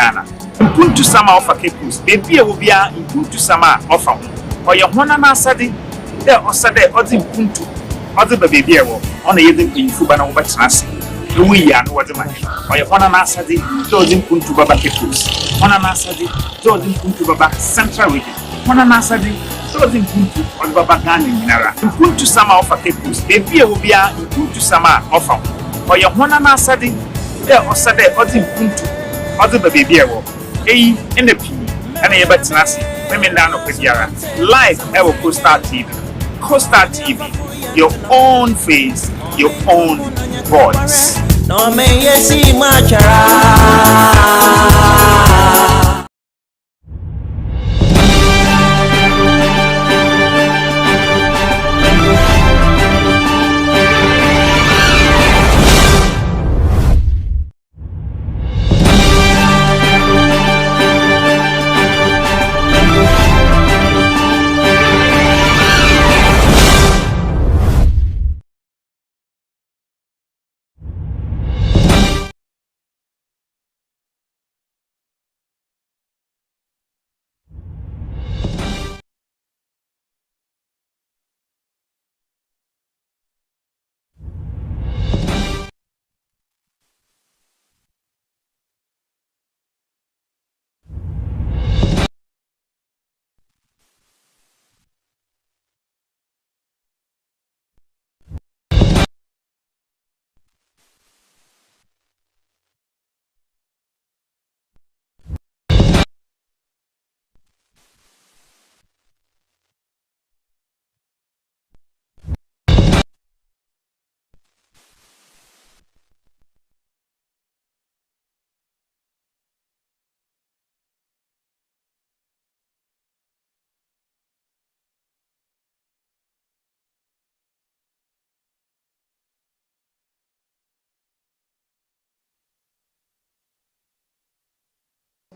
Ghana. Mpuntu sama offer Cape baby will be a mpuntu sama offer. Or your one and asadi, there or sade or the mpuntu, or the baby on the yellow in Fubana over Transi. We are no what the man. Or your one and asadi, those in Puntu Baba Cape one and asadi, those in Puntu Baba Central Region. One and asadi, those in Puntu or Baba Gani Minara. Mpuntu sama offer Cape baby will be a mpuntu sama offer. Or your one and asadi, there or sade or the mpuntu, or the baby in the P and a Batanasi, women down of Pediara, live Ever Coastal TV. Coastal TV, your own face, your own voice. No me yesi machara.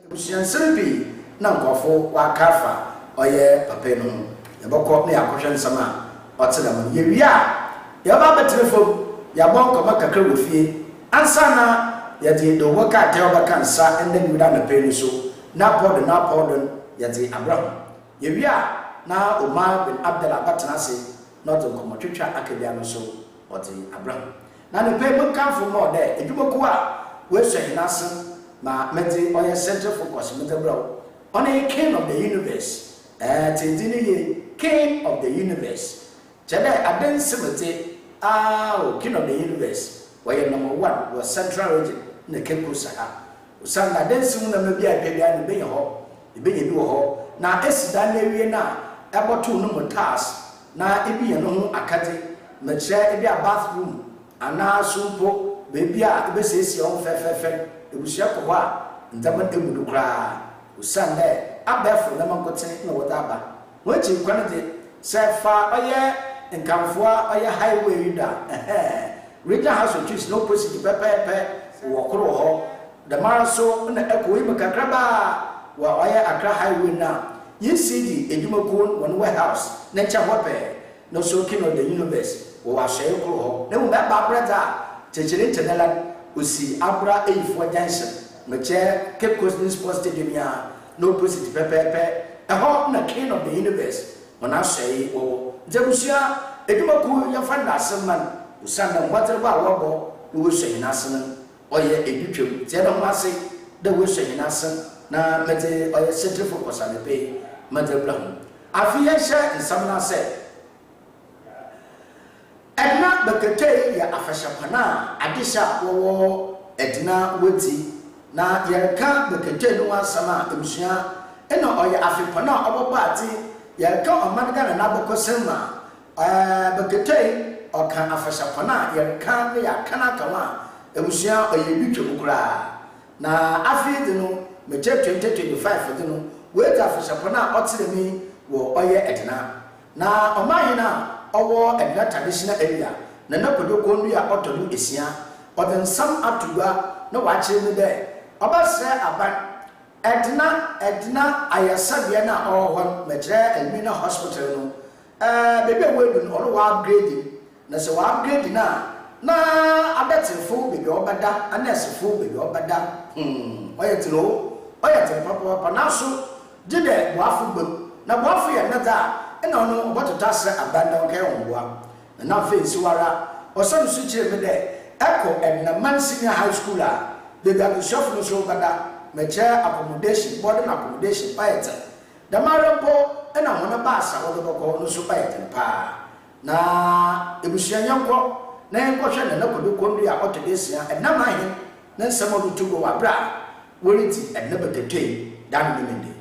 Busiansebi na nkofo wakafa oye papenu yeboko na yakohwe nsama otelam yewia yaba betelefon yabonko makakra wofie ansa na yade do waka te kansa ende nwida na penu so na pod yade Abraham yewia na Umar bin Abdullah Batanase not nkomotwetwa akabia no so ote Abraham na ne pe mkanfo mo de edwumako a weso hinasen ma meti oya center focus metabro on a king of the universe tindini king of the universe chada aden semete king of the universe where number 1 was central region na Cape Saha usanga aden simu na mabia bia ne be ho be ye bi ho na esida na wie na eboto no motas na ebi ye no ho akade meche ebi a bathroom ana sumpo be bia be sesi on fe ebusia ko ha ndama emudu kra usande abefo na mankote na wodaba wachi kwana de sefa oye nkamfoa oye highway da region house of chiefs no positive pepe wokoro ho the maraso na ekoyi makakraba wa oye Accra highway na yisidi edumako one warehouse na cha hope no so king of the universe wa hye kro ho na mu ba brother chechire tenela Usi Abra A4 Junction, Mache, Cape Coast Sports Stadium, no positive pepe, a hawk na king of the universe. When I say, oh, Jebusia, a Dumaku, your friend Nassaman, who send them water about Wabo, who will say Nassan, or ye a YouTube, Zedon Massey, the will say Nassan, na Mete or a center focus on the pay, Mother Blum. I feel share in some said. Edna bekete ya afashapana adisha wo edna weti na yerka bekete no asama ebusua eno oya afipana obobati yerka omanga na abokosema bekete oka afashapana yerka ya kana kama ebusua oya bitwe kura na afide no meche 2025 de no weti afashapana otiremi wo oya edna na omahina owo edna traditional area na napodoko ndu ya otodu esia oden sam atuga na wache ni de obase aban edna ayasabia na owo metre Elmina hospital no bebe wedu no ro wa upgrade na se wa upgrade na abetifo bebe obada anesifo bebe obada oyetiro ɔyɛ tene papa nanso gye dɛ boafo gbam na boafo yɛ ne da ɛna ɔno ɔbɛtota sɛ abanda ɔkɛyɛ wɔn na na afei nsi wara ɔsɛ nso kyerɛ me dɛ ɛkɔ ɛnaman senior high school a baabi abusuafo no so bɛda mɛkyɛ accommodation boarding accommodation ɔyɛ tene damara mpo ɛna wɔn baasa wɔde bɔkɔ no so ɔyɛ tene paa na ebusuanyɛnkɔ na yɛnkɔhwɛ na nakodo kɔndu a ɔtɔ desia ɛnam ahen na nsɛm ɔdo to go wabra wɔreti ɛnna bɛtɛtɛ dan ne mende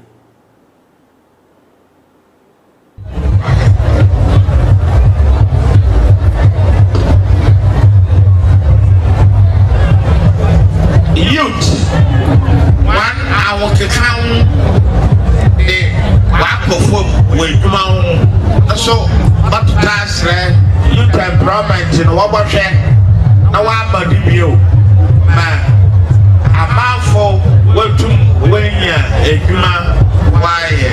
youth one hour kekau de wakofo wedwuma so batutasre youth empowerment no wabɔhwɛ na wabadi bio ma amafo wetum wenya edwuma waye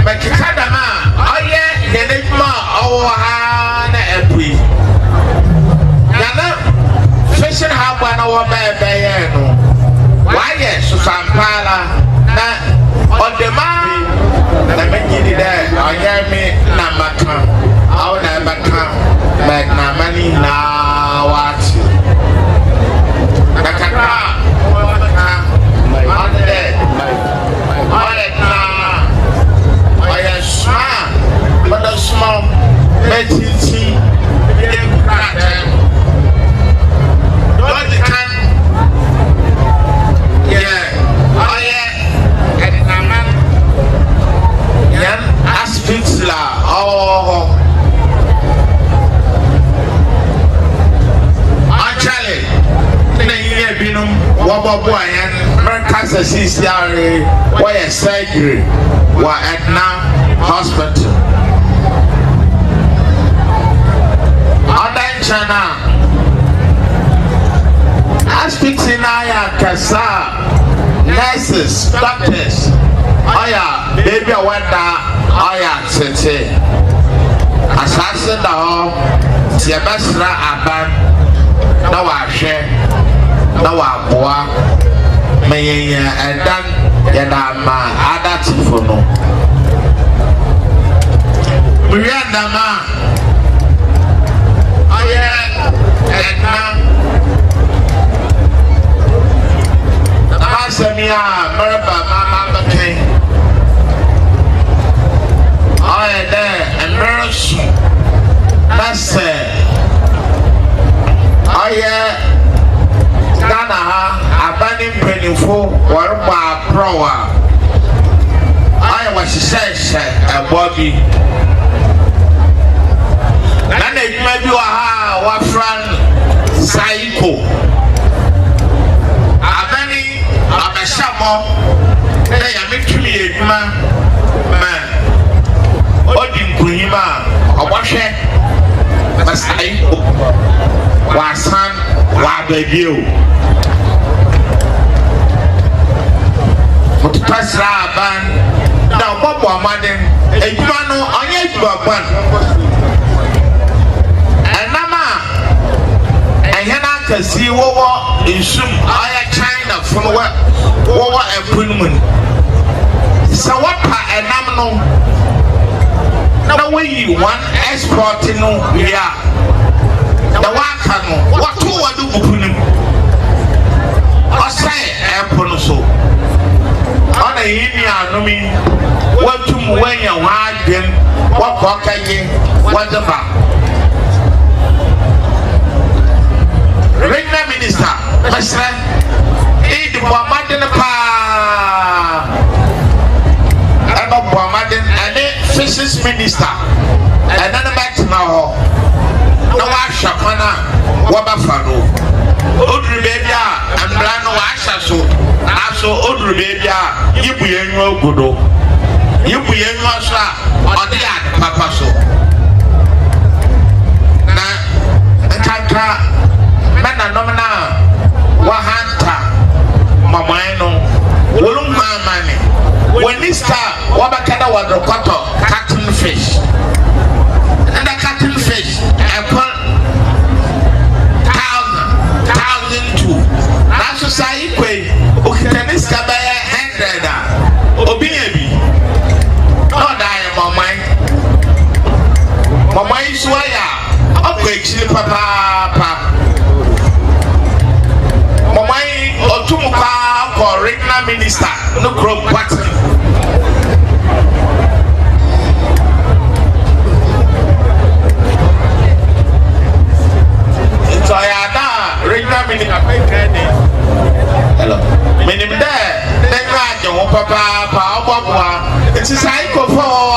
bakika dama ɔyɛ nedwuma ɔwɔ ha na ɛpui yana fashion haba na wo bɛyɛ no waye susampala na ɔdema na megyidi dɛ ɔyɛ me na maka awo na ɛbɛka na mani na wate na kakra ɔbɛka ɔdɛ ɔyɛ na ɔyɛ sma ɔdɛ small bɛtinti yɛ kratɛ dɔdi kan yɛ ɔyɛ ɛdinaman yɛn aspect la ɔwɔ ɔnkyɛle na yiyɛ binom wɔbɔbɔ yɛn mɛrika sɛ sisi are wɔyɛ surgery wɔ ɛdina hospital ɔda nkyɛn a aspect na yɛ akasa nurses doctors ɔyɛ baby a wɔda ɔyɛ tete asase da hɔ tie bɛsra aban na wahwɛ na waboa ma yɛnyɛ ɛdan yɛda ama adatifo no mewia dam a ɔyɛ ɛna asɛmi a mɛrɛba mama bɛkɛn ɔyɛ dɛ mmerɛ so na sɛ ɔyɛ Ghana ha abane mpanimfo wɔrebɔ aprɔw a ɔyɛ wɔhyehyɛhyɛ ɛbɔ bi na adwuma bi wɔ ha a wɔafra no saiko abane abɛhyɛ mɔ na yɛmetumi adwuma ma ɔdi nkunyim a ɔbɔhwɛ saiko wasan wababio mutupasra aban na ɔbɔbɔ amaden adwuma no ɔnyɛ adwuma ban ɛnam a ɛhɛ no akasi wɔwɔ nsum ɔyɛ China funu wɔwɔ ɛpo no mu sɛ wɔpa ɛnam no na wɔyi one export no wie a na waka no wɔto wɔde buku no mu ɔsɛe ɛpo no so ɔna yi nuanom yi wɔtum wɔanya wɔn adwem wɔkɔ kɛgye wɔde ba regional minister mɛsrɛ ɛdi bɔ amaden paa ɛbɛ bɔ amaden ɛne fishes minister ɛne ne bɛtena hɔ na wahwɛ kwan a wɔbɛfa no oduru baabi a mbra no wahyɛ so nanso oduru baabi a yibu yɛn nwa gu do yibu yɛn nwa so a ɔde yɛ ade papa so na nkakra mɛnanom no a wɔhanta mɔmɔe no wɔlum maamane wɔni star wɔbɛka da wɔde kɔtɔ cattle fish and the cattle fish $1,000 to regional minister no group party. So I ada regional minister hello menim there then raje wo papa obobwa it is I go for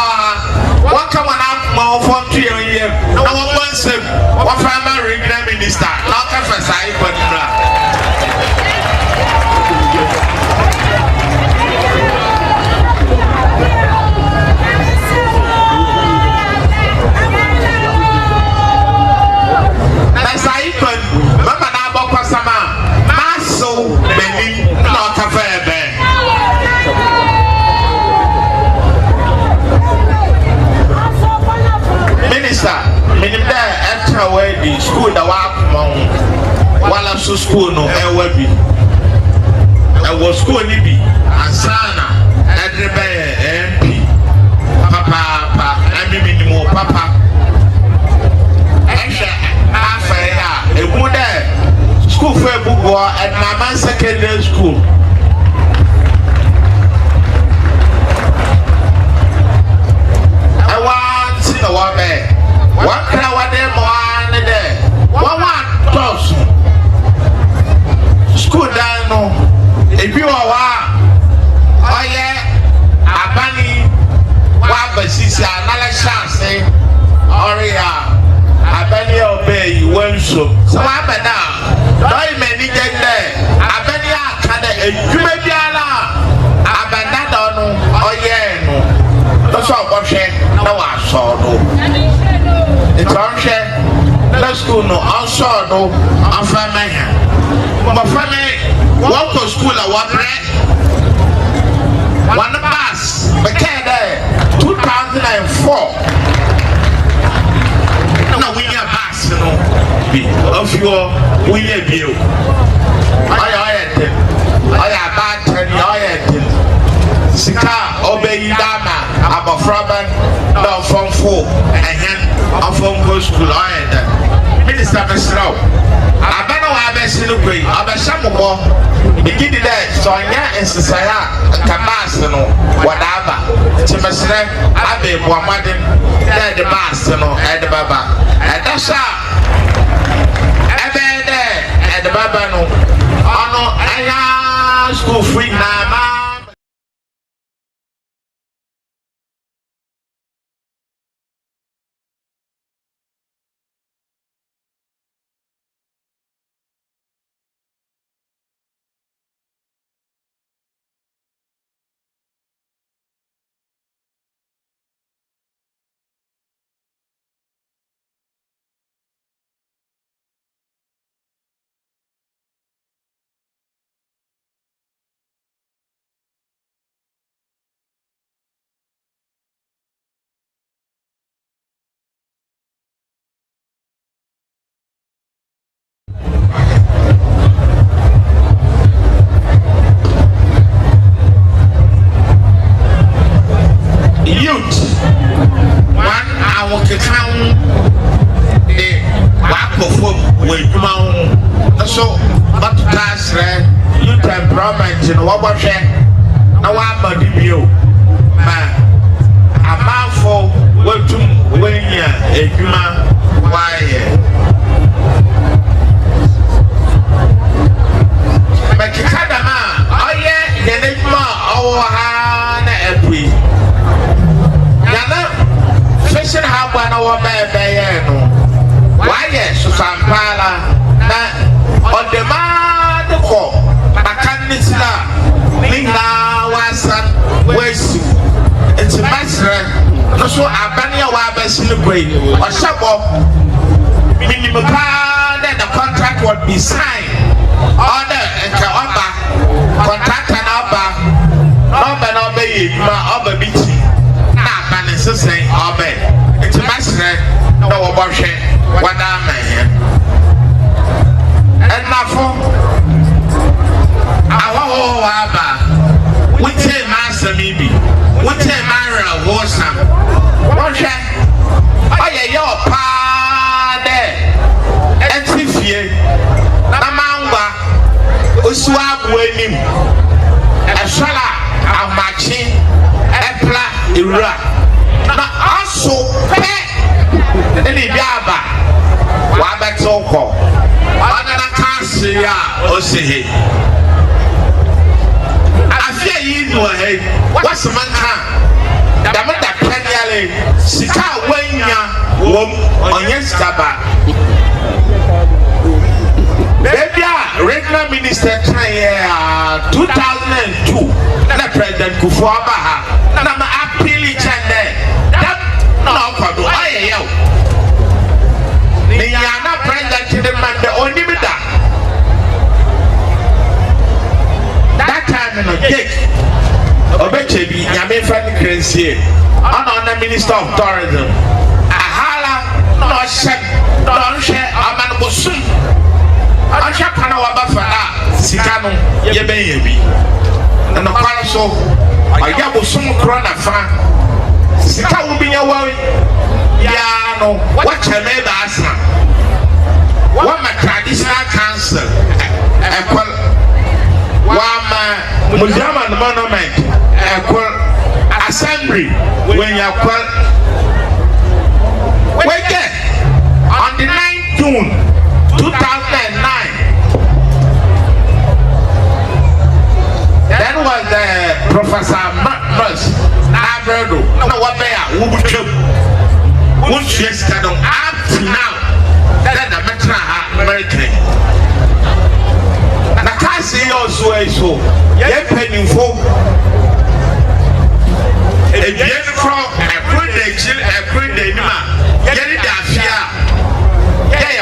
what come on up more for 3 years no one wants him what former regional minister not can for sai for the school that while I'm so school no be I was school nibi and sana MP papa I minimum papa a good school for a book at my man secondary school. I want to know what one crowd them one there. One toss. School down no. If you are oh yeah, Abani, Wabasisi, another chance, or yeah, Abani obey you well so. So I'm now. Don't many get there. Abani you may be Abandon oh yeah no. That's all what no I saw no. It's on let's go no also no I'm family my family walk to school at one bread one bus became there 2004 no we need a bus you know of your we need you I bad Sika obey dama abafraban no from 4 and I'm from go school Minister Mesrao abana wa abesi no kwei abashamobo begidi there so anya ensesaya kabas no wadaba timesre abe boamaden there the bas no e de baba e dasha ebe there e de baba no ono anya school free na ma minimum the contract would be signed. Order and contract and number no be my other meeting. Nah, man, it's the same. It's a master. No abortion. What I'm here. And my phone. I want we take master maybe. We take Mara Worsam. What's that? Oh yeah, your pa there. Etifie. Namanga. Uswa buenim. ɛsɔla amachi ɛpla ewura na aso pɛ ɛna ebi aba wabɛte ɔkɔ ɔne na kaase a ɔsi he afia yi nu ɔhe wasoma nka dame da pɛniale sika a wanya wɔm ɔnyɛ sika ba baby a regional minister try 2002 na president Kufuor aba ha na ma appeal chande that na okodo ayeye o ni ya na president de man de oni bi da that time no cake obeche bi nyame fa ni krensie ana minister of tourism ahala no shed don she aman bosum Asha kana wabafa a sika no ye ben ye bi na kwara so aya bosum kro na fa sika wo bi nya wawi ya no wacha me ba asna wa ma traditional council equal wa ma mujaman monument equal assembly when you equal we get on the 9th June 2009. That was Professor Marcus Alberto. No, what they are, who would come? Won't you stand on up to now? That the Metra American. And I can't say also so. You're penning for a beautiful, a good day, get it afia.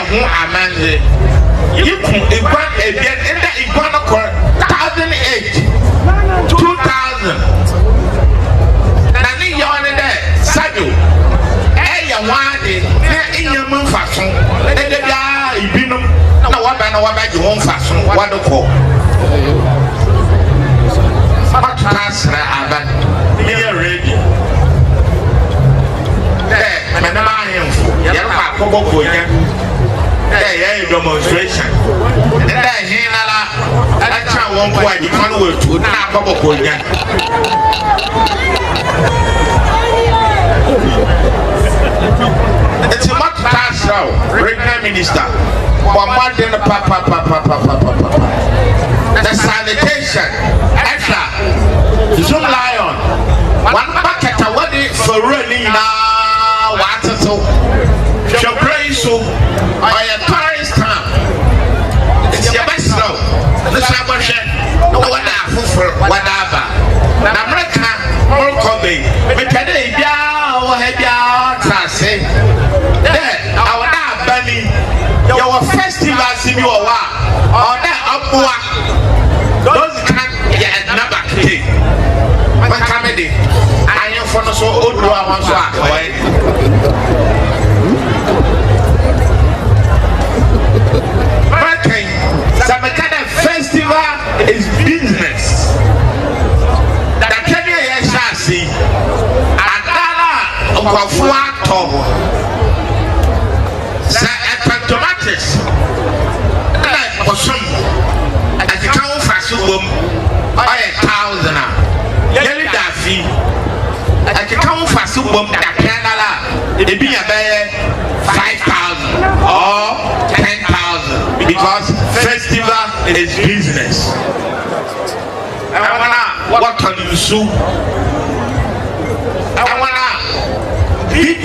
Who amande you can equal again in the equal 2008 2000 nani yone de sadio ya wade na inyam fason e de bia ibinum na waba je won fason wado ko matasra aban me ready manama ahemfo yɛrɛ kɔ akɔbɔ konya yɛyɛ demonstration ɛdɛ hena la ɛkyɛ wɔn kɔ agyefa no wɔatu na akɔbɔ konya nti mɔtota asraw regional minister wɔmmɔde no papapapapapapa the sanitation ɛhwɛ zoom lion one bucket a wɔde fawura ne nyinaa so so I tourist town. It's your best now. The Sabashan, no one for whatever. America, Morocco, Mecadia, or Hedia, Trassi. There, our Bunny, your festival, see you or that upward. Those can't get number cake. My comedy, I am for so old one. Is business that Kenya Yashasi Adala Okafuato tomatoes like Posum as the cow fasubum by 1,000 Yelly Daffy as the cow fasubum that Canada it be about 5,000 or 10,000 because festival is business. I wanna what can you sue? I wanna be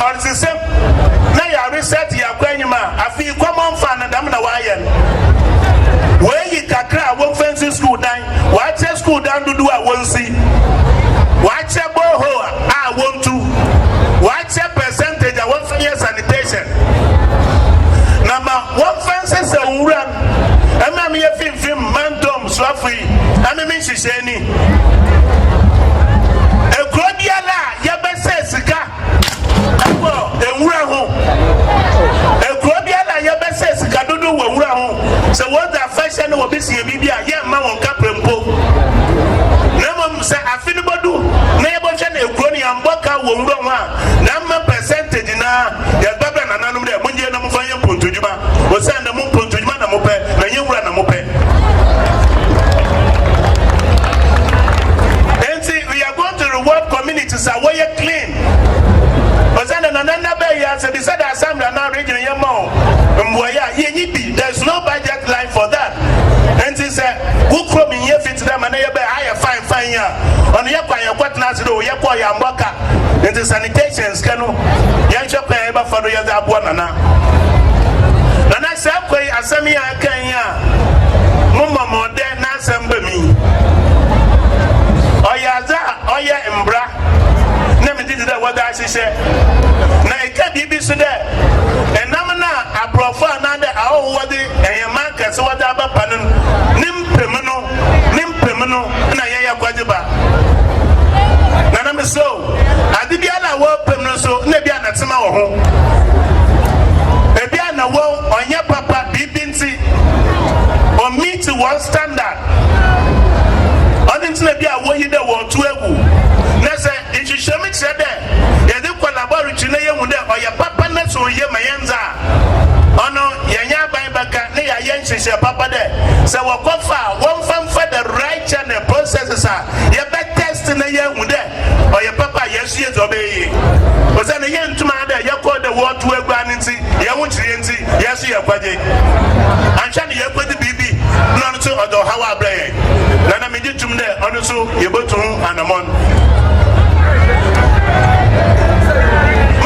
or the same. Now you reset your quenima. I feel common fan and I'm the wire. Where you kakra won't fancy school down. Watch a school down to do I won't see. Watch a boho I want to. Watch a percentage I want for your sanitation. Number one fences a run. I'm a mere film mantum swaffy. I'm a Mrs. Any. A Grodiala, Yabasesika. A Uraho. A Grodiala, Yabasesika, do Uraho. So what the fashion will be see a Bibia, young man on Caprimpo. Never say, I feel about do. Neighbor Channel, Crony and Boka will run. Number percentage in our Baba and Anonymous, when you're number 5 Puntuba, was send the moon Puntuman and Mope, and you run a Mope. And see, we are going to reward communities are way clean. But then another bay has a decided assembly now region in Yamo. There's no budget line for that. And he said, who from in here fits them and they hire fine year. On your quiet, what not to do, Yako Yambaka. And the sanitations can Yancho ever for the other one. And I said, Asamia Kenya, Mumma Modern Assembly. Oya Embra. Never did that what I said. Now it can't be so there. And Namana, I prefer another hour what the markets what about Panon. Nim Pemino, and I am Quadiba. Nanam so. I did the other work Pemino so, Nebiana Tama. Ebiana wo on your papa Bibinti or me to one standard. I didn't be a way the war to a woo. Nessa, if you show me said that, you do collaborate to or your papa nets or your mayanza. Oh no, Yanya by Baka, near Yansis, your papa there. So, what far, one farm for the right channel processes are your back test in a young there, or your papa, yes, yes, obey. Was then a young to mother, you call the war to a granity, Yamuchi, yes, you are body. And Shani, you put the BB, none to other how I play. Nana made it to me there, honestly, you go to and a month.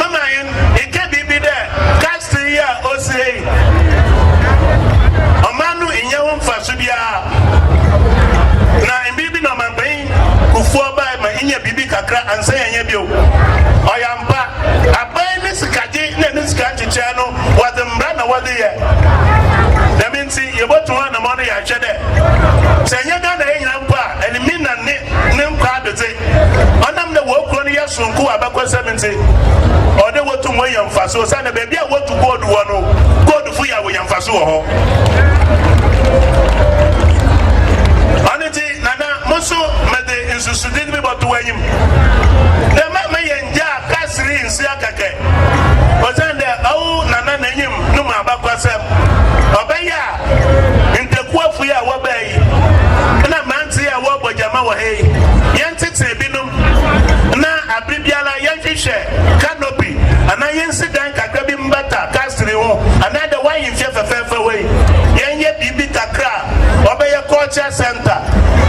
Mama, it can't be there. Cast the year, or say, a man in your own Fasudia. Now, in Bibi no man paying, who fall by my in your Bibi Kakra and say, I am back. I buy this Kaji, this country channel, what the brother was there. That means you bought to one the money I said it. Say, you're gonna hang up and the mean and name card to say, on them the work on your son, who are back 70. Or they were to William Faso, son of baby, I want to go to one, go to Fuya William Faso. Honestly, Nana, Mosso, Mede is a student about to him. The Mamma and Ja, Cassidy in Siakake. But then there, oh, Nana name, no Mabakwasem. Obeya, in the Quafuya Wabay. And a man say a wab with Yamawa Hay. Yantis Binum. Na Abibiala Yankish, Canopy, and I incident Kakabim Bata, Castro, another way in Jeff away. Yanya Bibi Takra, Obeya Culture Center.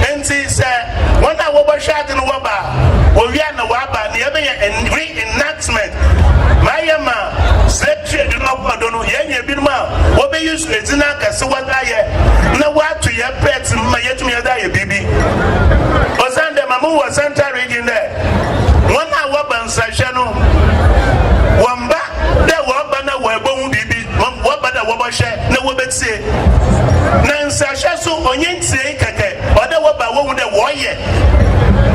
And she said, when I was shot in Waba, Oriana Waba, the other and reenactment. Mayama, Secretary of Madono, Yanya Bilma, Obe used to Zinaka, so what I no what to your pets, my yet me a die, baby. Osanda Mamu was Santa region there. 1 hour Bansashano, Wamba, there were Bana Wabon Bibi, what but a Wabasha, no woman say. Nansasha so on yen say, or the Waba woman the warrior.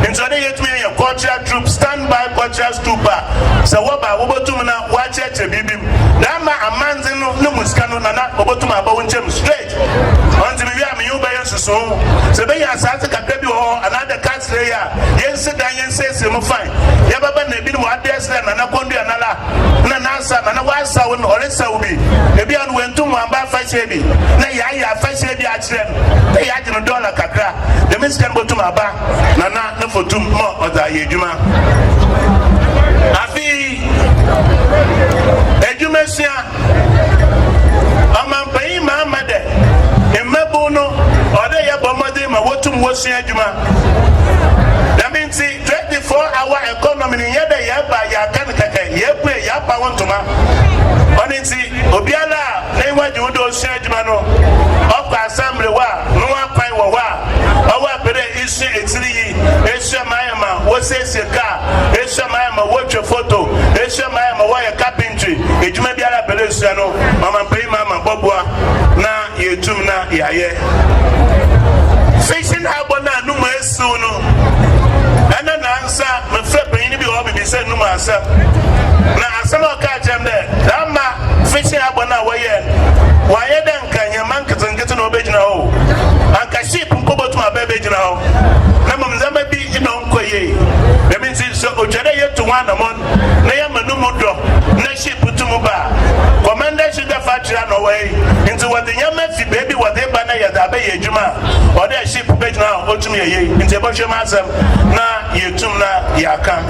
And so they hit me a cultural troop, stand by cultural stupor. So what about Obotumana, watch it, Bibim. Dama a man's in no Muscano, Obotuma, Bowen straight. Until we have you by your soul. So they are Santa Capebi or another cat's layer. Yes, Diane says, you fine. Yababa Nebin, what there's then, and upon the Anala, Nanasa, and a wild sound or a Saudi. Maybe I went to Mamba Fashebi. Nay, I have Fashebi at them. They had $1 Kakra. The Miss can go to my bar. Nana, no for 2 more or the Yejuma. Afi Ejumesia Amampai Mamade Emabono or the Yabamade, my watum was Yajuma. That means 25 24-hour economy in Yada Yaba Yakan, Yapu, Yapa Wantuma. On it, Obiala, Newa Judo Shadmano, Oka Assembly, Noa Paiwa, our Pere issue Italy, Asia Mayama, what says your car, Asia Mayama, watch your photo, Asia Mayama, why a carpentry, it may be a Belesiano, Mama Pay Mama Bobwa, na Yetumna Yaye. Fishing Abona, Numa Suno, and an answer, my friend, you be all be said Numa. Now, some of them there, Dama, fishing Abona, why then can your monkeys and get an obey now? And can sheep and go to my baby now? Namam be in Onkoye. That means it's Ojada to 1 a month. Nayama no more drop. Naship to Muba. Commander should have run away into what the Yamafi baby, what they banaya that bay Juma, or their ship page now, or to me, into Boshamasam, na Yetumna Yaka.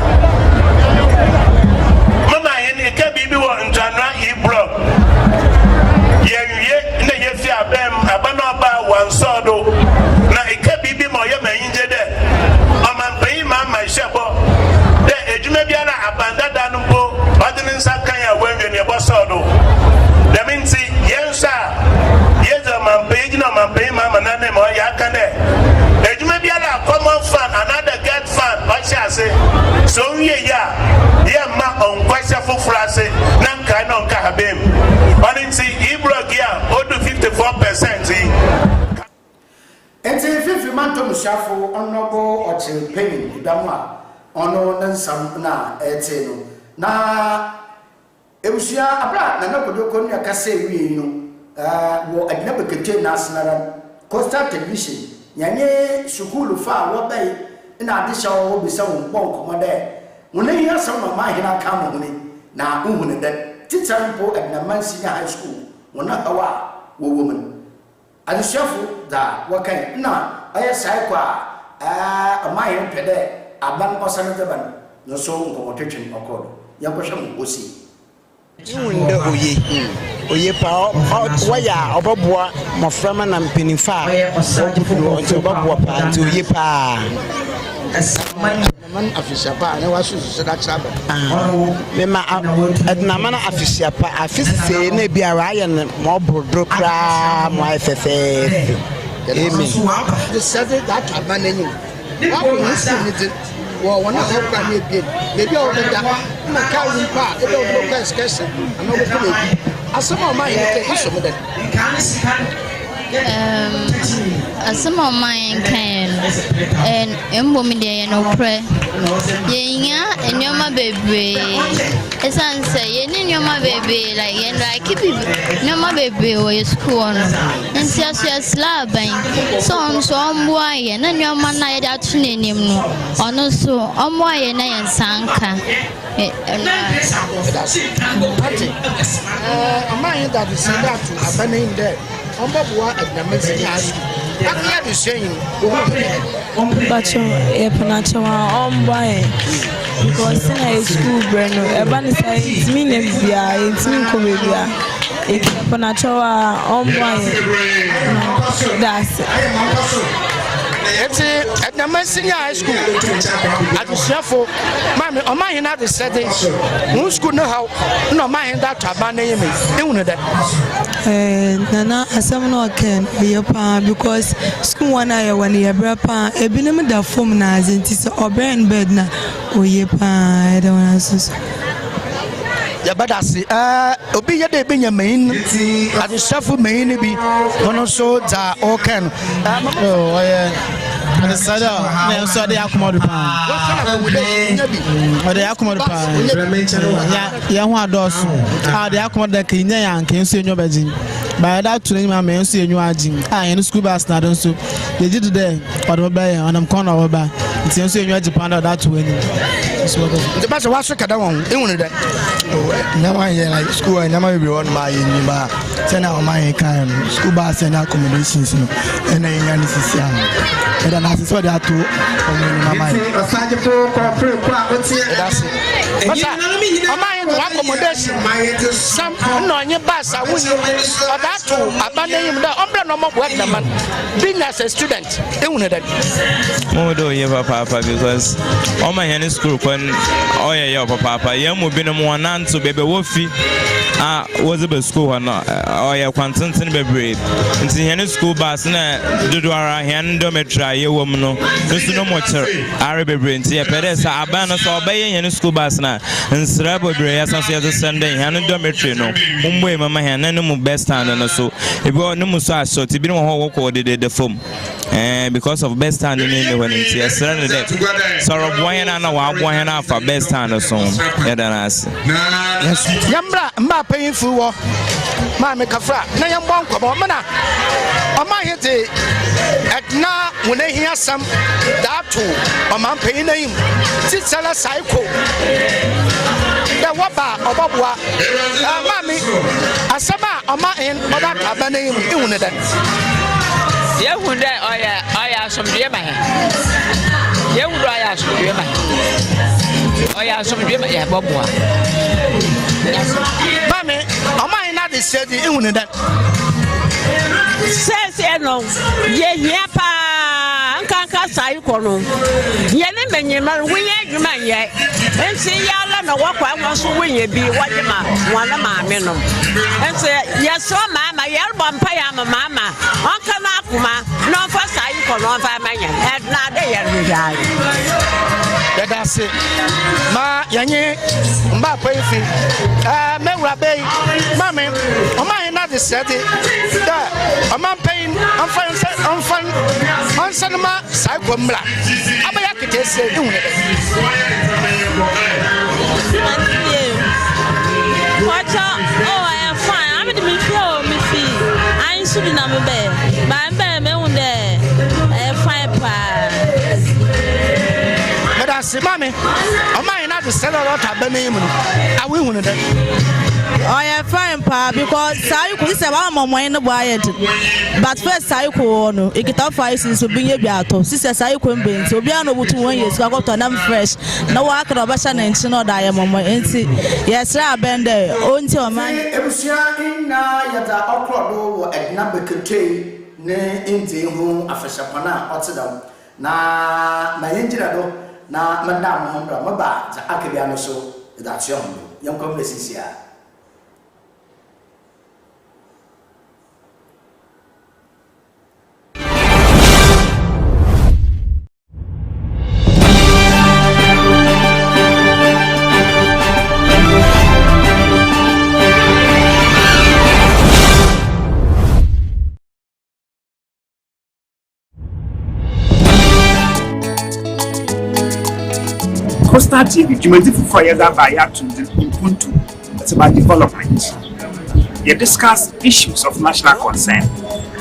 Mama, any cabibi or in Jana, he broke. Ye, Nayafia Bem, Abanaba, one sodo. Na a cabibi moyama injured. Oman pay my shepherd. The Ejumebiana abandoned Badin Sakaya when you're Bosodo. The means, yes, sir. Yes, I'm paying my pay, Mamma Name or Yakane. Ejumebiana, common fan, another get fan, what shall I say? So, yeah, ma on question for Frase, Nanka no Kahabim. But in see, Ibrogia, or to 54%. And say 50 months of Shafo, honorable or chill penny, Dama, honor and some na eteno. Na Ebusia Abra, Nanakodo Konya Kase, wo I never contain National Costa Television. Yanye Sukulu far, what bay, in addition will be some bonk commander. When they hear some of my hina come on, now, who that teacher at Naman High School, one not a woman. I shuffle that what kind na I say a my pede a bank or Sanataban, no so competition or code. Yakosham will see. Oye pa waya obabua moframa na mpenifa obabua pa ti oye pa man afisia pa na wasu da chaba me ma na man afisia pa afise na biara aye mo brodro kra mo afefe amen the said that abanenyu what we well, one of them can be maybe all the na carry pa e do press question and no go asama ma yin ke iso mo da asama ma yin kan en embo mi de no pre yenya enyoma bebre esanse yeni nyoma bebre like yen like keep nyoma bebre wo school no nti aso slaban so onso ombo aye na nyoma na ye da tunenim no ono so ombo aye na yen sanka amayin that is that abanin there omboboa adnamezi asu akya de shen bacho e panacho omboaye because na school breno eba ni say mine bia intimi ko bia e panacho omboaye that's it's at Naman High School. At the Shuffle, Mammy, on my hand, I said, who school know how? No, my hand that Tabana, doing that. Nana, as someone can be a palm because school 1 hour when you have a palm, a binum da form as it is or brand bed now, or ye pa, I don't answer. Yeah, but I see, Obi ya de Benjamin at the Shuffle may be one or so that all can. Oh, yeah. And the Sada, so they are commodity. What they are commodity. Young doors, how they are commodity and can see your bedroom. By that, to my man, see you are Jim. I in the school bus, not so. They did today, but obey on them corner over. It's in your Japan or that way. The master was a cadon, even that. Now I like school, I never be on my bar. Send out my kind school bus and accommodations, and I see. And then I saw that too. Accommodation. Some no your bus, I wouldn't. But that to abandoning the umbrella no more work the man being as a student Modo ye papa because all my hand school when oh yeah papa yamu been mo nan to bebe wofi was a school or not oh yeah quantum bebre nti hand school bus na dodo ara hand do metra ye wom no no more are bebre nti e pede sa abana so obeye hand school bus na nsra bebre ya sanso ya Sunday hand do metre no umbo mama hand na mu best stand na so e bi no mu so aso ti bi no ho wo the form because of best stand in the when it's yesterday that sorrow boy na wa boy na for best stand so yeah that's yes yambra mba painful wo ma me kafra na yam bon ko ma na ama hete etna wona hia sam that to ama pain na him ti sala cycle da waba obabua ma me asama ama en oda ka ba na him e wona da Yehunde oya somdue ma he. Yehunde oya somdue ma. Oya somdue ma ya boboa. Mami, oma ina de sedi ehunu da. Sese no, ye hia pa ankanka sai kono. Ye ne menyema wunye adwuma ye. Ensi ya la na wakwa nso wunye bi wajema wana maame no. Ensi ye so mama ye albo mpa ya mama. Onka na akuma no fa sai kono fa manya. Na de ye rujai. Dada se ma yanye mba pa ifi mewura bei mami oma ina de sedi da ama pain anfanma sai komra abaya kitese ehune wacha oh I am fine I'm the me feel I should na me be ba me hunde fine pa Dada se mami oma ina de sedi lot abane mu awe hunu da Oh, yeah, fine, pa, because Sayuku is a mamma in the wired. But first, Sayuku, no, it get off since we bring a beato. Sister Sayuku, so be able to 1 year, so I got to them fresh. No work of a son and no diamond. Yes, I bend there. Until man, Ebusia ina yada okrodo at number kete ne inti hu afashapana otedam na yenjira do na madam hombra maba za akebia no so that's young conversation. Costa TV, you may differ for years by to Ubuntu. It's about development. You discuss issues of national concern,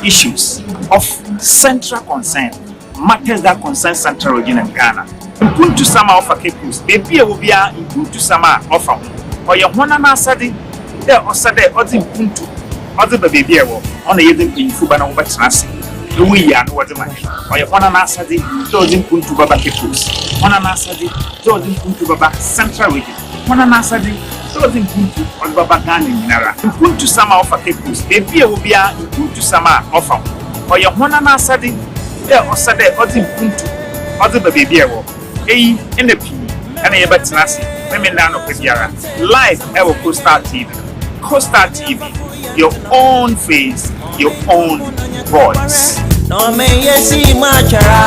issues of central concern, matters that concern central region of Ghana. Ubuntu Sama offer Kepus, baby will be a Ubuntu Sama offer. Or your one and Asadi, there or Sade or the Ubuntu, or the baby on the Yadin in Fubana over Transi. We are what the man. Or your one and Asadi, those in Ubuntu Baba Kepus. One Asadi, those in Ubuntu Baba Central Region. One Asadi, those in Ubuntu or Baba Ghana in Nara. Ubuntu Sama offer Kepus, baby will be a Ubuntu Sama offer. Or your one Asadi, there or Sade or the Ubuntu or the baby in the P and a Batanasi, women down of Pediara. Live ever Costa TV. Costa TV, your own face, your own voice. No me yesi machara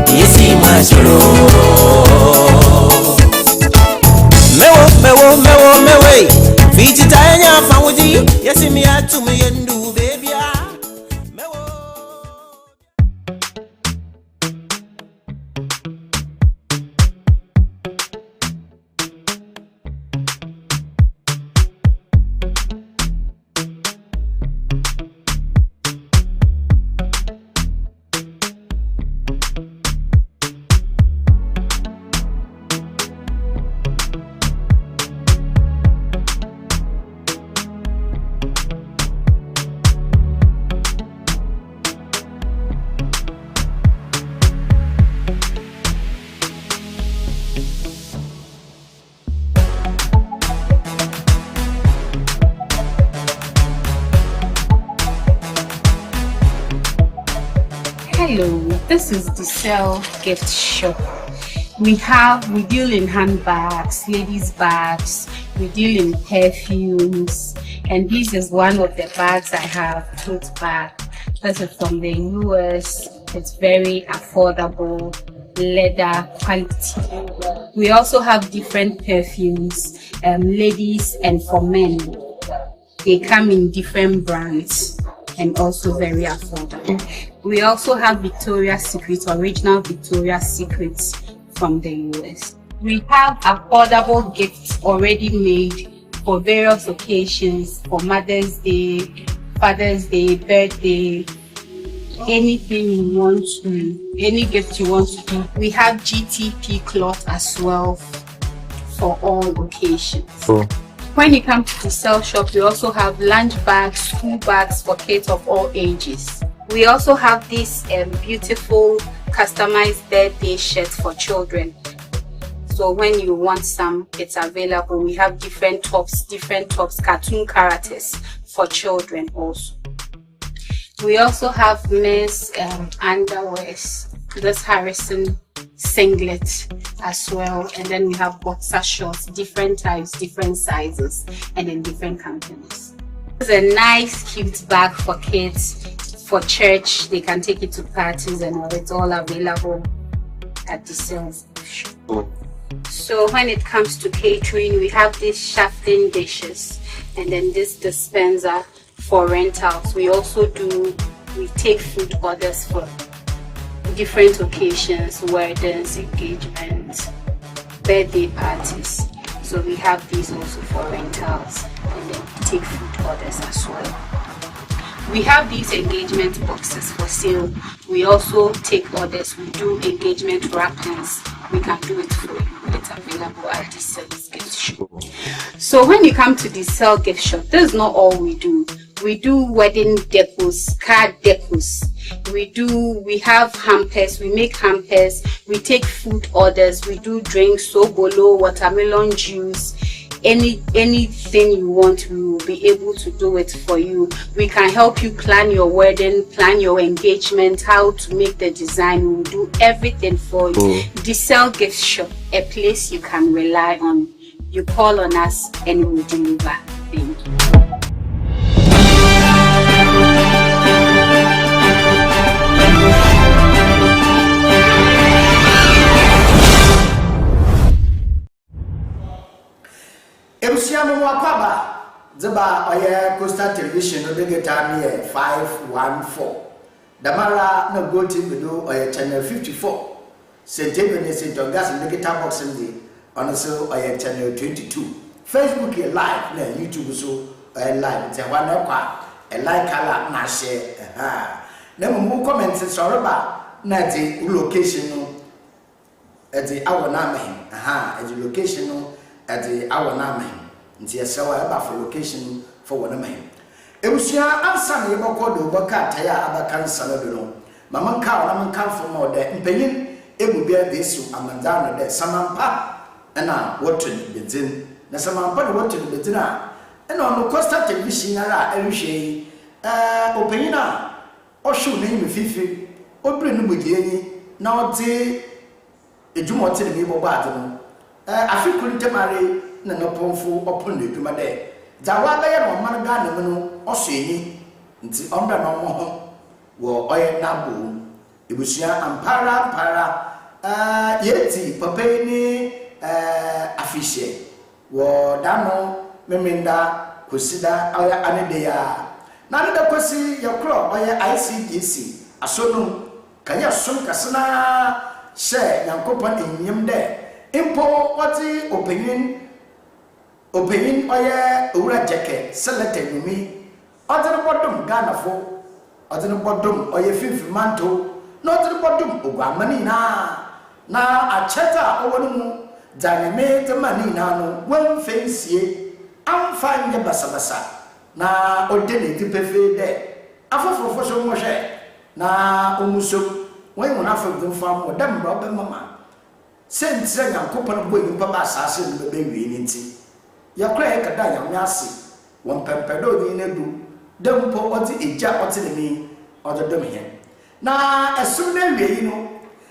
yesi macharo mewe fiti tanya fawudi yesi mi atu mi yendu baby Hello, this is the Cell Gift Shop. We deal in handbags, ladies' bags, we deal in perfumes, and this is one of the bags I have, tote bag. This is from the US. It's very affordable, leather quality. We also have different perfumes, ladies and for men. They come in different brands and also very affordable. We also have Victoria's Secret, original Victoria's Secret from the US. We have affordable gifts already made for various occasions, for Mother's Day, Father's Day, birthday, anything you want to, any gift you want to do. We have GTP cloth as well for all occasions. Cool. When you come to the Cell shop, we also have lunch bags, school bags for kids of all ages. We also have this beautiful customized birthday shirts for children. So when you want some, it's available. We have different tops, cartoon characters for children also. We also have men's underwears, this Harrison singlet as well, and then we have boxer shorts, different types, different sizes, and in different companies. It's a nice cute bag for kids, for church. They can take it to parties and all. It's all available at the sales shop. So when it comes to catering, we have these shafting dishes and then this dispenser for rentals. We take food orders for different occasions, weddings, engagements, birthday parties. So we have these also for rentals and then take food orders as well. We have these engagement boxes for sale. We also take orders. We do engagement wrappings. We can do it for you. It's available at the Cell Gift Shop. So when you come to the Cell Gift Shop, this is not all we do. We do wedding decos, card decos. We have hampers. We make hampers. We take food orders. We do drinks, sobolo, watermelon juice. Anything you want, we will be able to do it for you. We can help you plan your wedding, plan your engagement, how to make the design. We will do everything for you. The Cell Gift Shop, a place you can rely on. You call on us and we will deliver. Thank you. Ebusiamu wakwaba zeba oye Coastal Television no bege time here 514 damara no go TV do oye channel 54 Sentebe ne St. Gas bege time box ndi on so oye channel 22 Facebook live na YouTube so live te wana kwa like ala na share na mu comment so ba na di location no edi awona me edi location no at the hour name nti esewa eba for location for one man ebusia ansa na yeboko do boka taya abaka nsana do no mama nka ona manka for mo de mpanyin ebubia desu amandana de samampa na wotun bedzin na samampa na wotun bedzin na ono Coastal Television ara ehwe opanyina oshu na yimi fifi obire no bugieni na odi ejumoti ne bibo baade no afikuri temare na noponfu opon eduma de zawa be ye no man ga na mu oso enyi nti ombra no mo ho wo oye nabo ebusia ampara yeti papa ni afishe wo dano memenda kusida oya anede ya na ne da kosi yakro oye ICDC asonum kanya som kasna she yankopon enyim de impo wati opinion oye ura jeke selete numi odere bodum Ghana fo odere bodum oye fifi manto no odere bodum ogwamani na acheta owonu mu zaneme te mani na no wen fensie amfa nye basabasa na odene ti pefe de afofofo so mo hwe na omuso wen wona fa dum fam o dem bro be mama sentre Nyankopon boyi papa asase no be wi ni nti yakra e kada nyamyase won pempedo ni nedu dempo oti eja oti ni ododom he na esum na wie yi no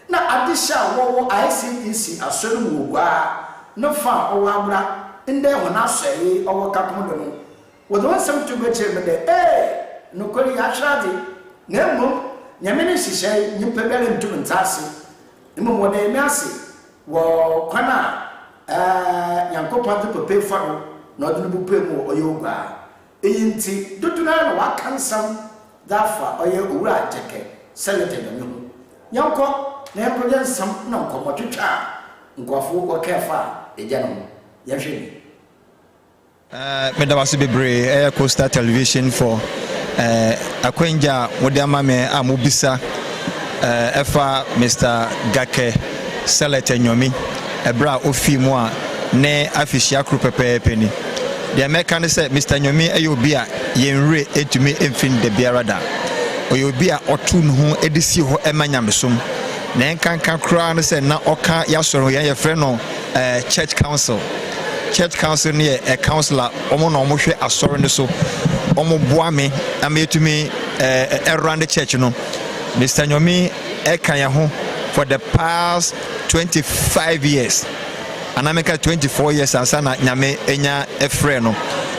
na adisha wo ICDC asoro mu gwa no fa owo abra inde hona asori owo kapom do no wo don sem to be chere me de no kori ya shrade na mo nyame ne hihye nyimpa bere ntum ntase imo mo de me ase wo kwana yankopon de pepe fa no na odun bu pe mu oyo gwa eyinti duduna na wakansam dafa oye owura jeke selete no mu yanko na ekoje nsam na nkomo twetwa nkofo ko kefa eja no yahwe Medawasi bebre Coastal Television for akwenja wode amame amubisa efa Mr. Gake Selete Nyomi ebra ofi mu a ne afishia kru pepepe ni de American say Mr. Nyomi ayobi a yenre etumi emfin de biarada oyobi a otun ho edisi ho emanyamesom na enkanka kra no say na oka yasoro ye friend no church council ne a counselor omo na omo hwe asoro ne so omo boa me ametumi around the church no Mr. Nyomi ekanya ho for the past 25 years and I make 24 years ansa na nyame enya efre no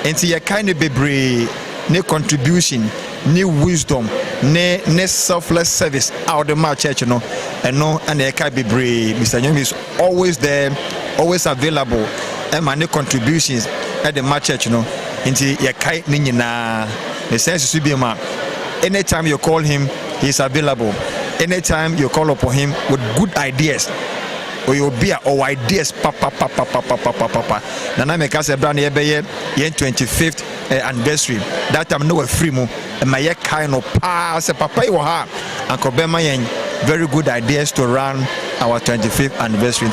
enti ye kind bebre ne contribution ne wisdom ne selfless service out the my church no and no and e kai bebre Mr. Nyomi is always there, always available and my contributions at the my church no enti ye kai ni nyina the sense to be ma anytime you call him he is available, anytime you call upon him with good ideas or you be or ideas papa nana me ka se bra na ye be ye 25th anniversary that time no free mu and my kind of pass papa you ha uncle bema yen very good ideas to run our 25th anniversary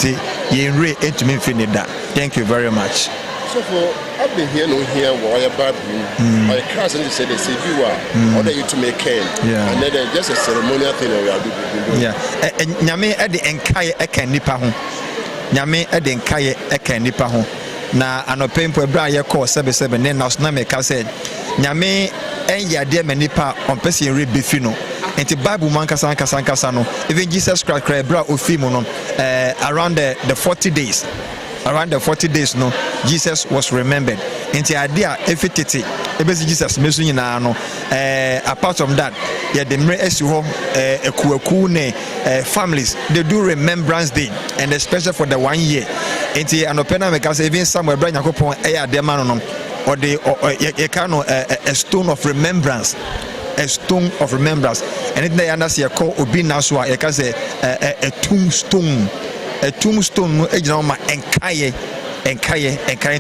ye re into me finish that. Thank you very much. So for I've been here no here why bad my cousin said they say you are order you to make cane and then just a ceremonial thing we are doing. Nyame e de enkaye eka nipa ho nyame e de enkaye eka nipa ho na anopempo ebra ye call 77 ne na so na me ka said nyame enya de manipa on person read befi no enti Bible man kasa no even Jesus Christ cry bra ofi mu no around the 40 days. Around the 40 days no Jesus was remembered into idea efitete ebesi Jesus mesu nyina no apart from that yeah the mre esi ho ekuaku ne families they do remembrance day and especially for the 1 year into anopena make us even somewhere bra yakopon adema no or the you can a stone of remembrance, a stone of remembrance and it they understand call obi na so you can say a tombstone. A tombstone no ejina ma enkaye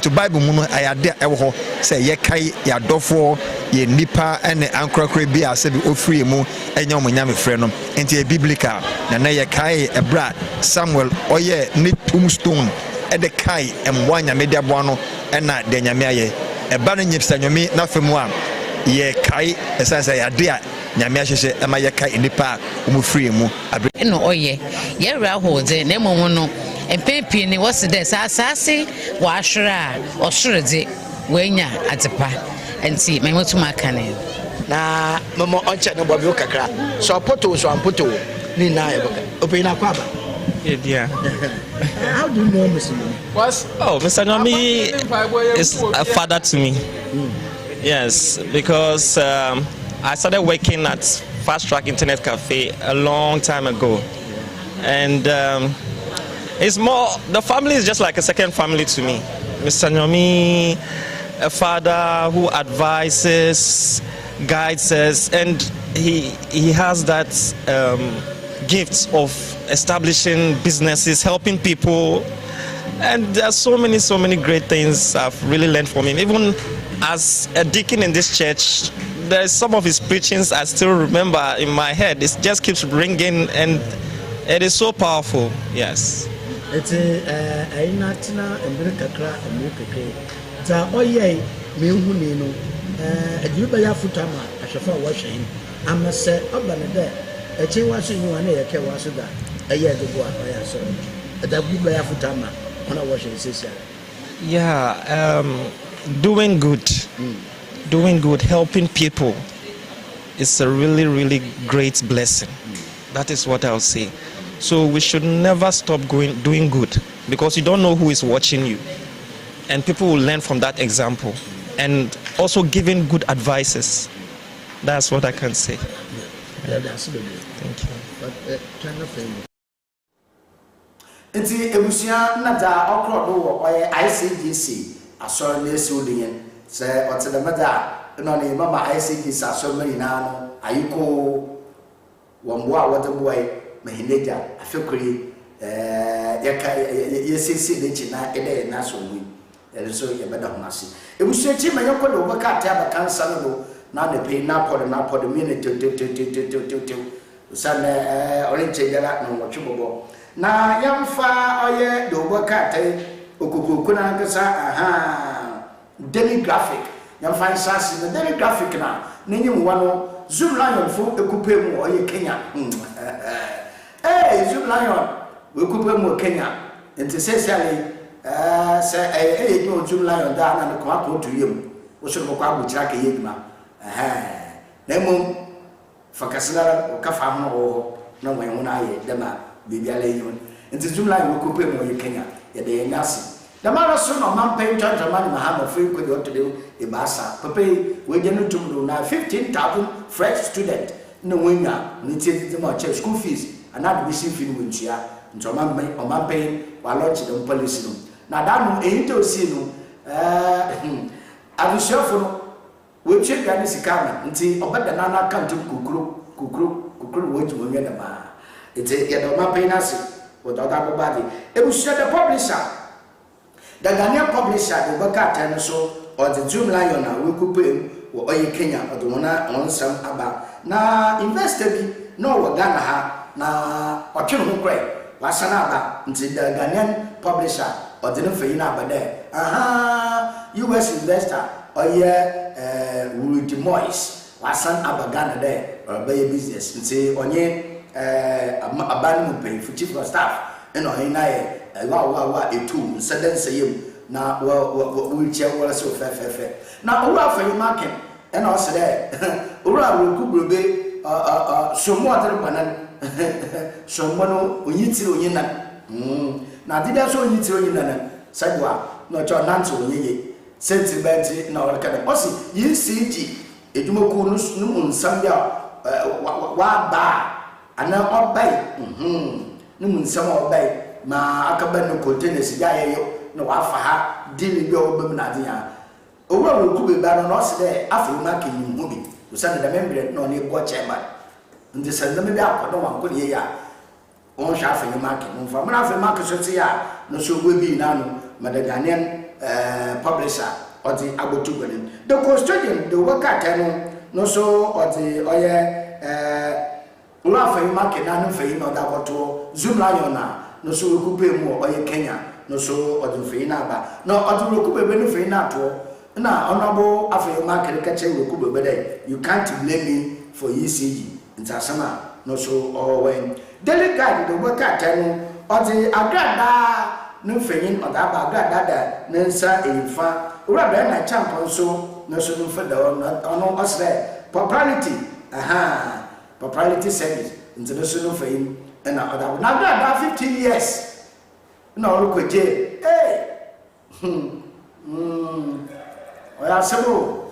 to Bible mu no ayade ewo ho say ye kai ya dofo ye nipa ene ankrakra bi ase bi ofri mu enya mo nyame frɛ no enti e biblical na ye kai ebra Samuel oye ni tombstone e de kai emwa nyame de aboa no ena de nyame aye eba no nyipsa nyame na femu a ye kai esansa ya de a nyame ahyehye ema ye kai nipa mu free mu no oye ye ra ho de na mo no empepi ni wose de asase wa ahwera osoro de wanya atepa enti me motu makane na mama onche no bobi kakra so poto ni na e boka open na kwaba yeah. How do you know Mr. Nyomi? Mr. Nyomi is a father to me. Yes, because I started working at Fast Track Internet Cafe a long time ago, and it's more, the family is just like a second family to me. Mr. Nyomi, a father who advises, guides us, and he has that gift of establishing businesses, helping people, and there are so many great things I've really learned from him. Even as a deacon in this church, there's some of his preachings I still remember in my head. It just keeps ringing, and it is so powerful. Yes. It's a natina America ta oye me hu ni no adwuba ya futama ahwefa wo hwen amase obane de echi waso yi wane yake waso da eye dubo ya so adwuba ya futama ona wo hwen sesia. Yeah, doing good, helping people. it's a really, really great blessing. That is what I'll say. So we should never stop doing good, because you don't know who is watching you. And people will learn from that example. And also giving good advices. That's what I can say. Yeah, that's good. Thank you. But kind of thing. Nti ebusia na da okro do wo ICGC asoro na esi odin se otede meda no ne mama ICGC asoro mari na no ayiko wombo a wode boy mahineja afekuri yaka yesisi de china ede na so wi so ye beda honase ebusia chi ma yoko do baka ta ba kansa no na ne pe na pod minute usane orinche jara no wotwebobo na yamfa oye do bokate okukuku na nkasa demographic yamfa nsasi na demographic na nenyim wano Zoom Lion fo ekupe mu oye Kenya Zoom Lion we kupe mu Kenya enti sesali se no Zoom Lion da na ko akoto yem wo so ko abuchira ke yeduma na mum fakasala o kafa ho ho na wen ho na ye dema bibi ala yun enti Zoom Lion we kupe mu oye Kenya ye de nyasi da mara so no man pay chanta man mahama free ko do to e basa papai we je no tumdo na 15,000 fresh student no wenya ni tie ma che school fees and admission fee no ntua nto man pay wa launch the policy no na da no e to see no abishofo no we che ga ni sikama nti obeda na na account kukuru we ju wenya na ma ite ya do man pay na se o do da body e bu share the publisher the Ghanaian publisher the baka no so or the Zoom Lion na we kupe wo oye Kenya odumona onsam aba na investor bi no wo Ghana ha na otwe ho krai wasana aba nti the Ghanaian publisher or the no feyi na aba there US investor oye Rudy Moyes wasan aba Ghana there or buy business nti onye abani mu pay for chief of staff eno ina ye wa etu seden sayem na we chair wala so fe na owura fa market ena o sede owura wo kubrobe somo atare banan somo no onyitire onyina na dida so onyitire onyina na sadwa no cho nanto onyeye sentiment na wala kada osi ECG edumoku no nsam ya wa ba ana obai no nsam obai ma akaba no containers ya yeyo no wafa ha dili bi obam na dia owa wo kube ba no se de afa ma ke nim ho bi usane da membre no ne go chairman ndi sanda me bi akodo wan ko ye ya on sha afa ma ke no fa ma afa ma ke so ti ya no so go bi na no Ghanaian publisher odi abotu gbenin the custodian the worker no so odi oye ula afa ma ke na no fa no da boto Zoom Lion na no so kupe mu oye Kenya no so odufei na ba no oduru kupe be no fei na to na onabo afei market ka che kupe be dey you can't blame me for ECG ntasama no so when delegate the worker tell odi agrada no feyin oda ba agrada da nsa efa ura be na champion so no so no feda ono osre propriety propriety service international feyin na oda na agrada 15 years no look at it. Hey, oya sebo.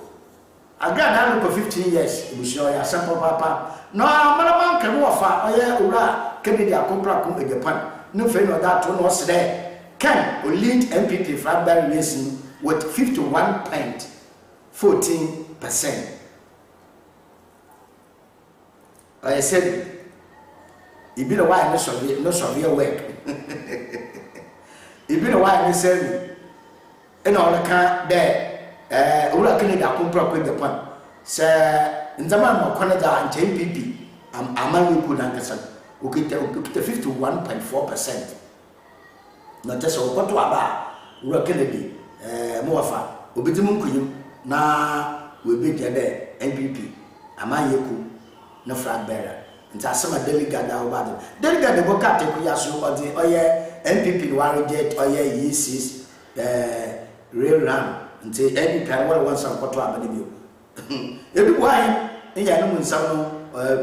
I got that for 15 years. We show ya sample papa. No, man can wafa. Oya ura kedi dia kompra kum e Japan. No fe no that no was there. Can lead MPP Flatbury Racing with 51.14%. I said, you be the why no Soviet work. It been a while, Miss Ellie. And all the car there, Ura Canada, Compra with the pun. Sir, in the man of Canada and JPP, I'm Amani Kudankasan, who get the 51.4%. Not just what to Abba, Ura Kennedy, Moafa, Ubitimunku, na we be there, NPP, Amayaku, no flag bearer. And some delegate about it. Delegate the Bocate Kuyasu or the Oye. MPP wari jet oye yesis real run until any time what wants some photo abani bio. Ebi why ya no nsam no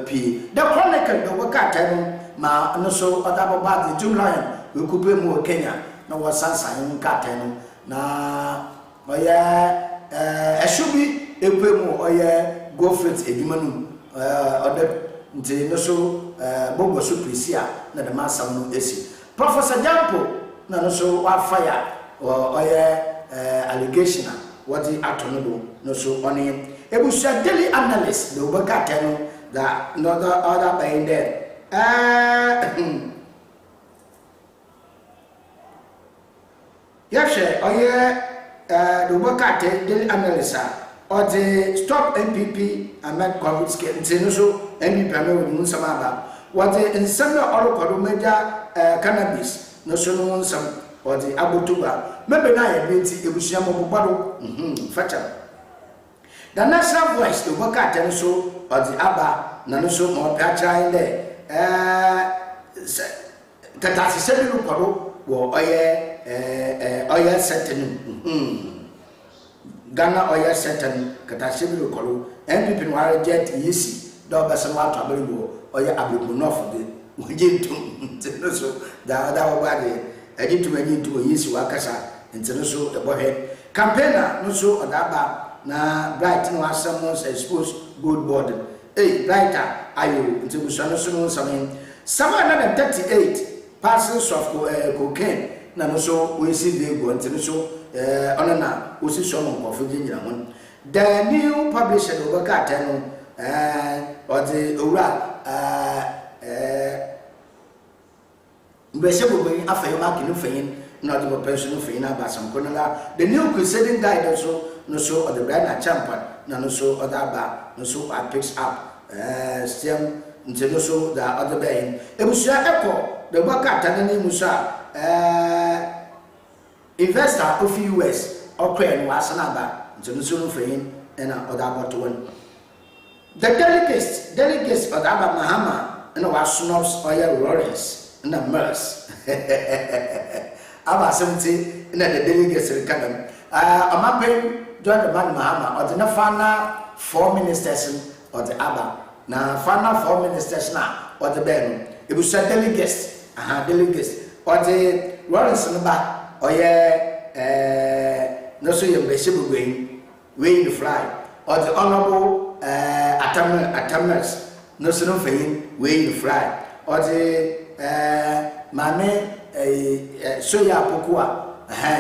pi the chronicle do waka tan ma no so other bad the Jumlion we kupe mu Kenya na wasansan nka tan na oya eshubi ekwemu oya go fit edumanu other nti no so bogo so prisia na the masam no esi Professor Jampo na no so wa fire oya allegation what the atono no so oni ebusa daily analyst the waka tan that another other by there yes oya the waka tan daily analyst or the stop MPP Ahmed COVID scale so MPP Ahmed Musamaba what the insana or major cannabis no so no some or the abutuba maybe na ya binti ebusiamo bobado facha the national voice the waka ten so or the aba na no so mo pacha in there tatasi sebi no kodo wo oye certain Ghana oya certain katashebe lokolo MPP no are jet yesi do be some out abeligo oya abliku no for the wojintu so da wabade ejitu wajintu yesi wakasa ntino so the bohe campaigner no so odaba na bright no asem no expose good board brighter ayo ntino so no so no something 738 parcels of cocaine na no so we see the go ntino so onana osi so mo kofu ginyira won the new publisher do baka tanu or the ora mbese bobe afayo makinu feyin na the pension feyin abasam konala the new crusading guide so no so or the brand champion na no so other ba no so picks up stem ntino so the other bay ebusia echo the baka tanu ni musa investor of US or Korean was another to soon frame and other about one. The delegates of Abba Mahama and our snobs oil Lawrence and the Mers. Abba 70 and the delegates recorded. A mapping joined the man Mahama or the Nafana 4 ministers or the Abba. Now, Fana 4 ministers now or the Ben. It was a delegates or the Lawrence and the back. Oh yeah, no so you basic way to fly or the honorable atamers no so no fain way to fly or the mame soya pokua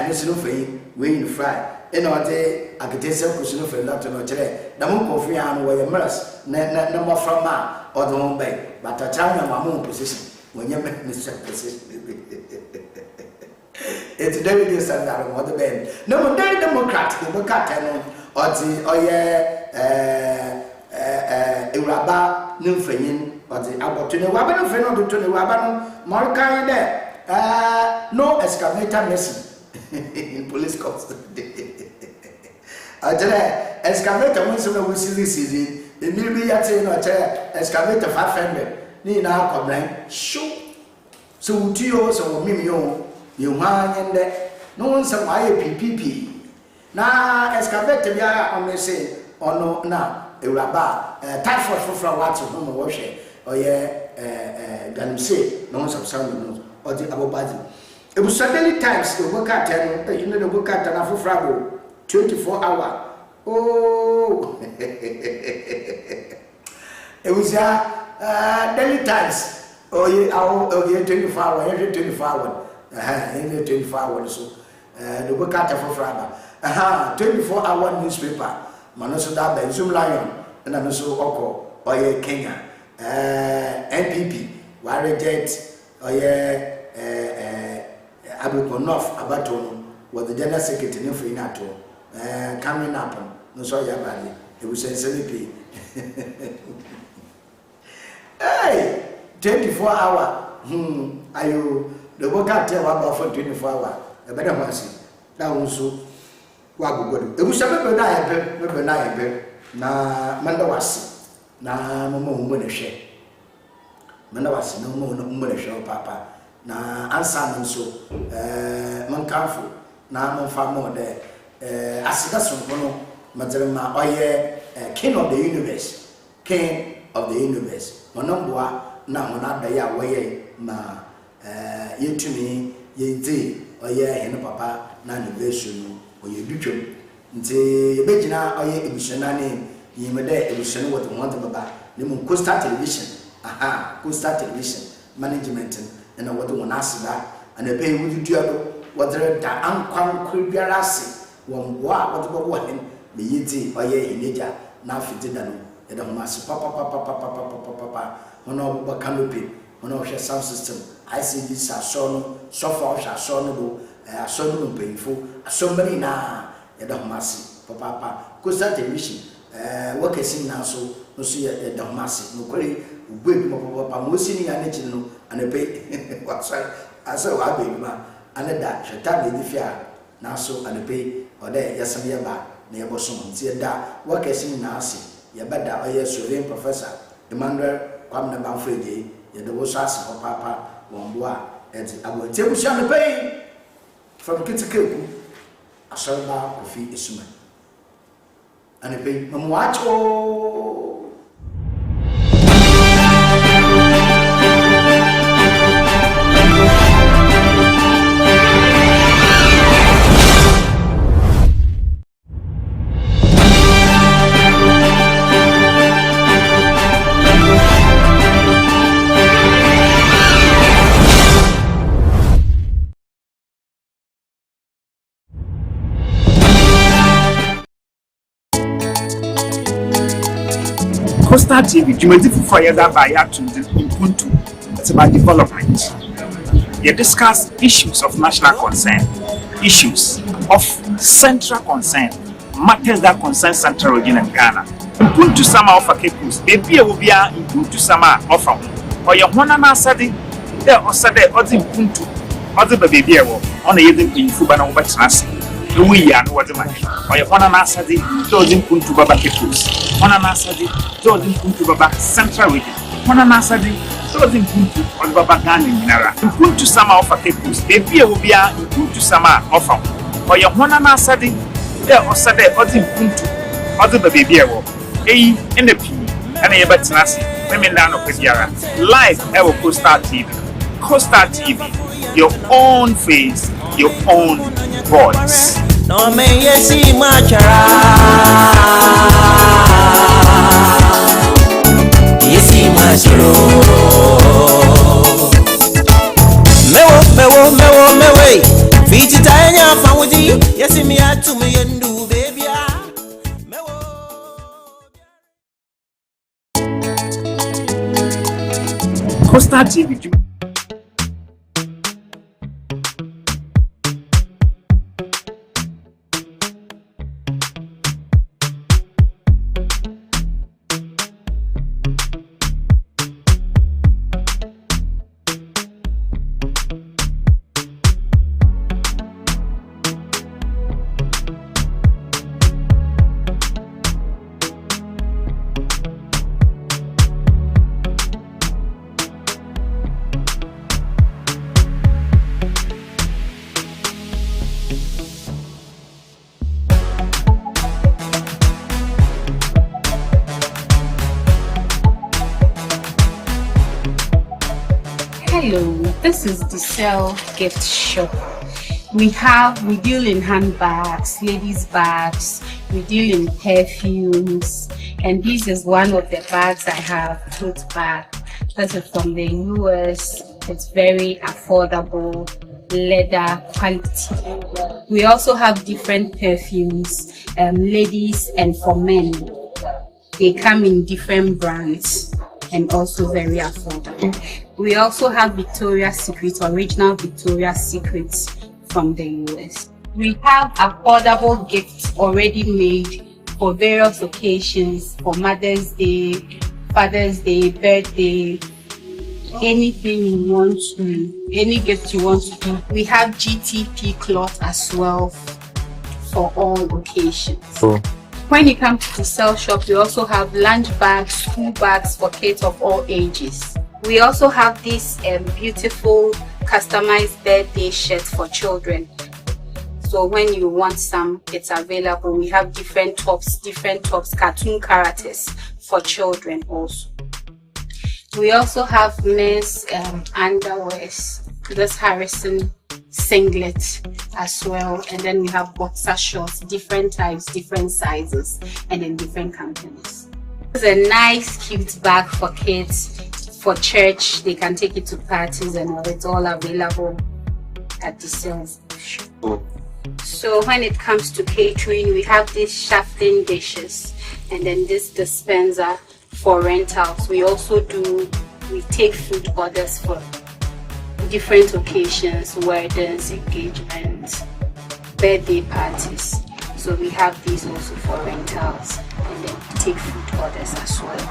no so no fain way to fly in or the architecture kusuno for lot no chere da mo kofi an wo yemras na mo from ma or the home bay but a time na mo position when you make Mr. position. It's very decent that on the band. No, very Democrat, the Bocatano, or the Uraba, Nymphanian, or the Abortune Wabano, Feno to the Wabano, Morca there. No excavator missing in police cops. I tell you, excavator once in a whistle season, the Milby at excavator 500, Nina Cobline, show. So, Tio, so Mimio. You man no one some PPP. Na excavator ya on me say or no na Uraba typhoid for what to home wash or Ganum say no one some sound or the Abobadi. It was suddenly times the work at 10, you know the work at an Afro 24 hour. Oh, it was daily times. Oh, yeah, 24 hour, every 24 hour. In 24 hours so the work at for Fraba. 24 hour newspaper. Manoso da by Jumlion and also Oko or Kenya. NPP, Ware Jet or Abukonof Abatono was the General Secretary of NATO. Coming up, no so yabali. It was a CLP. Hey, 24 hour. Are you? The work out there about for 24 hours. A better mercy. That also Wago. It was a better night, na Mandawasi. Na Momo Muneshe. Mandawasi, no more Muneshe, Papa. Na Ansan so Moncafu. Na Monfamo there. Asidas from Kono, Madrama, King of the universe. king of the universe. Monomboa na monada ya waye ma yetumi yenti oye hene papa na anniversary no oye dutwom nti yebegina oye ebishana ne yimede ebishana what want baba ne mun Coastal Television Coastal Television management na what won asida and e pay wudu duado what da ankwan kwabiara ase won wa what bobo hen be yenti oye eneja na afiti da no e da ho ase papa ono ba canopy ono hwe sound system ICD sasono sofa sasono do asono mpemfo asomani na e da ho ase papa Coastal Television wakasi na so no so e da ho ase no kore ugbe papa mo sini ya ne no anepe wasa asa wa be ma aneda sheta be difia na so anepe ode yasam ya ba na ye bosom nti da wakasi na ase ye bada oye Sovereign Professor Emmanuel Kwamna Bamfrede ye de wo ase papa wonboa enti abote busia ne pay from Kitikeku asorba Kofi Esuma anepe mamwacho Coastal TV, Jumedi Fufaya by to Ubuntu. It's about development. You discuss issues of national concern, issues of central concern, matters that concern Central Region and Ghana. Ubuntu Sama offer Kepus, baby will be Ubuntu Sama offer. Or your one and Asadi, there or Sade or the Ubuntu, or the baby on the evening in Fubana over Transi. We are no other man. Or your one and Asadi, Jordan Puntu Baba Kepus. One and Asadi, Jordan Puntu Baba Central Region. One and Asadi, Jordan Puntu on Baba Gani Minara. Ubuntu Sama offer Kepus, baby will be Ubuntu Sama offer. Or your one and Asadi, there or Sade or the Ubuntu, or the baby in the P. And a Batanasi, women down of Pediara. Live ever Coastal TV. Coastal TV, your own face, your own voice. No me yesi machara, yesi macharo. Mewe, fiti tanya fawuji, yesi mi atu mi yendu baby. Coastal TV. Hello, this is the Cell Gift Shop. We deal in handbags, ladies' bags, we deal in perfumes, and this is one of the bags I have, tote bag. This is from the US. It's very affordable, leather quality. We also have different perfumes, ladies and for men. They come in different brands and also very affordable. We also have Victoria's Secret, original Victoria's Secret from the US. We have affordable gifts already made for various occasions, for Mother's Day, Father's Day, birthday, anything you want to, any gift you want to do. We have GTP cloth as well for all occasions. When you come to the Cell Shop, we also have lunch bags, school bags for kids of all ages. We also have this beautiful customized birthday shirt for children. So when you want some, it's available. We have different tops, cartoon characters for children also. We also have men's underwears, this Harrison singlet as well, and then we have boxer shorts, different types, different sizes, and in different companies. It's a nice cute bag for kids, for church. They can take it to parties and all. It's all available at the sales shop. So when it comes to catering, we have these shafting dishes and then this dispenser for rentals. We take food orders for different occasions, weddings, engagements, birthday parties. So we have these also for rentals, and then we take food orders as well.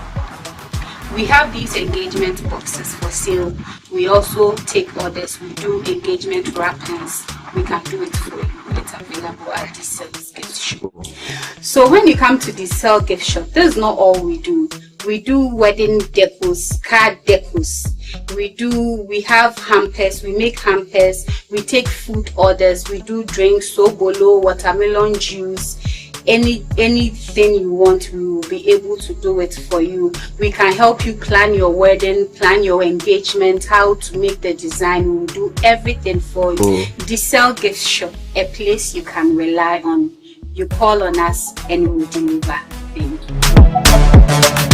We have these engagement boxes for sale. We also take orders. We do engagement wrappings. We can do it for you. It's available at the sales gift shop. So when you come to the sale gift shop, this is not all we do. We do wedding decos, card decos. We have hampers, we make hampers, we take food orders, we do drinks, sobolo, watermelon juice, anything you want, we will be able to do it for you. We can help you plan your wedding, plan your engagement, how to make the design. We will do everything for you. The Cell Gift Shop, a place you can rely on. You call on us and we will deliver. Thank you.